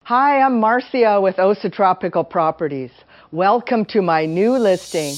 Hi, I'm Marcia with Osa Tropical Properties. Welcome to my new listing.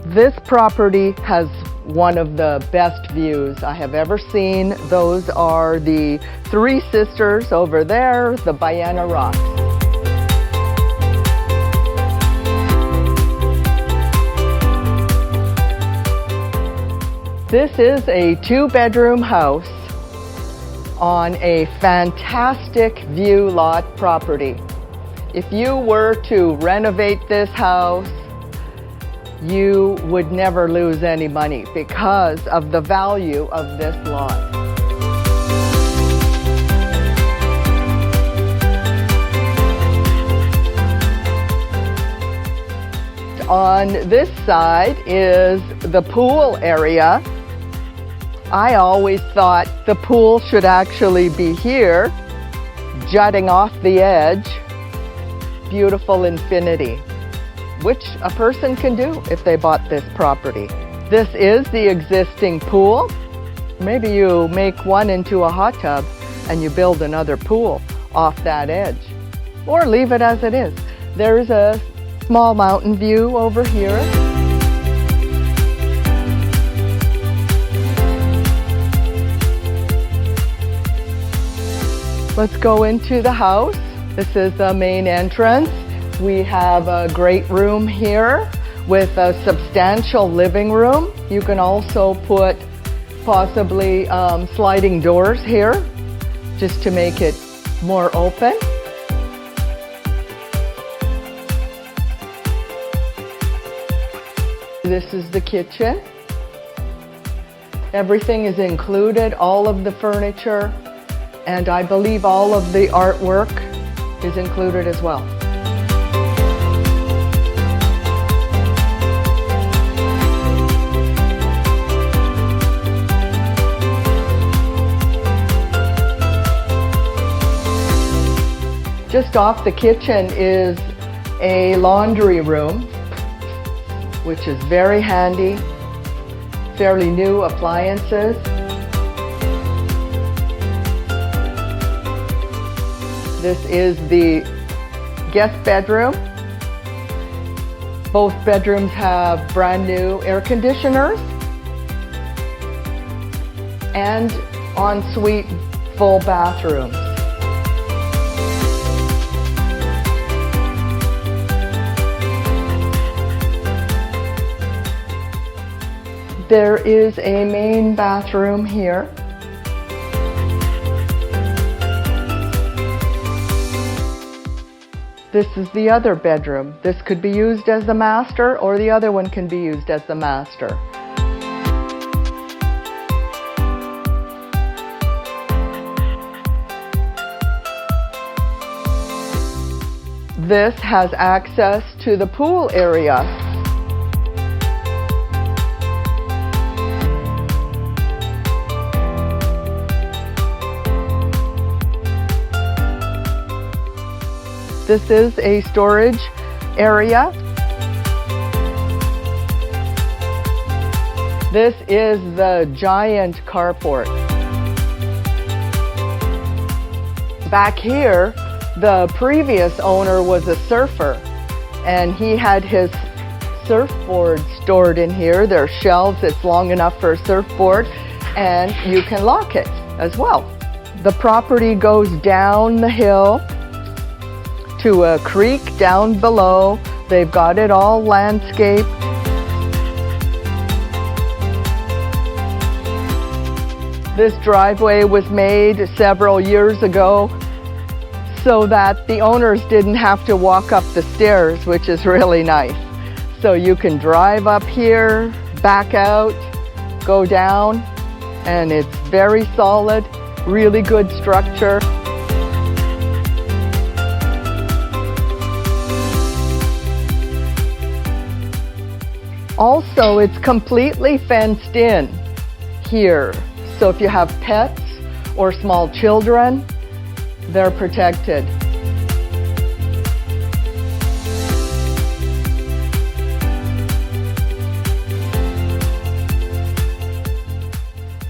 This property has one of the best views I have ever seen. Those are the Three Sisters over there, the Ballena Rocks. This is a two-bedroom house on a fantastic view lot property. If you were to renovate this house, you would never lose any money because of the value of this lot. On this side is the pool area. I always thought the pool should actually be here, jutting off the edge. Beautiful infinity, which a person can do if they bought this property. This is the existing pool. Maybe you make one into a hot tub and you build another pool off that edge, or leave it as it is. There's a small mountain view over here. Let's go into the house. This is the main entrance. We have a great room here with a substantial living room. You can also put possibly sliding doors here just to make it more open. This is the kitchen. Everything is included, all of the furniture, and I believe all of the artwork is included as well. Just off the kitchen is a laundry room, which is very handy, fairly new appliances. This is the guest bedroom. Both bedrooms have brand new air conditioners and ensuite full bathrooms. There is a main bathroom here. This is the other bedroom. This could be used as the master, or the other one can be used as the master. This has access to the pool area. This is a storage area. This is the giant carport. Back here, the previous owner was a surfer, and he had his surfboard stored in here. There are shelves, it's long enough for a surfboard, and you can lock it as well. The property goes down the hill to a creek down below. They've got it all landscaped. This driveway was made several years ago so that the owners didn't have to walk up the stairs, which is really nice. So you can drive up here, back out, go down, and it's very solid, really good structure. Also, it's completely fenced in here. So if you have pets or small children, they're protected.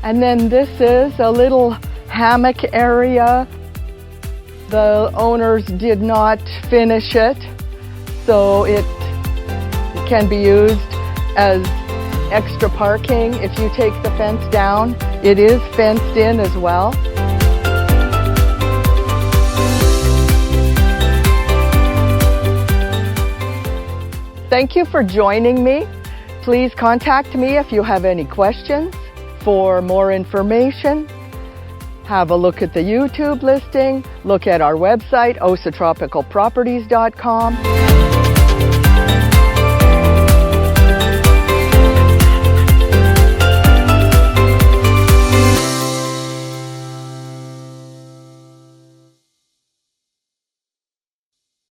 And then this is a little hammock area. The owners did not finish it, so it can be used as extra parking. If you take the fence down, it is fenced in as well. Thank you for joining me. Please contact me if you have any questions. For more information, have a look at the YouTube listing, look at our website, osatropicalproperties.com.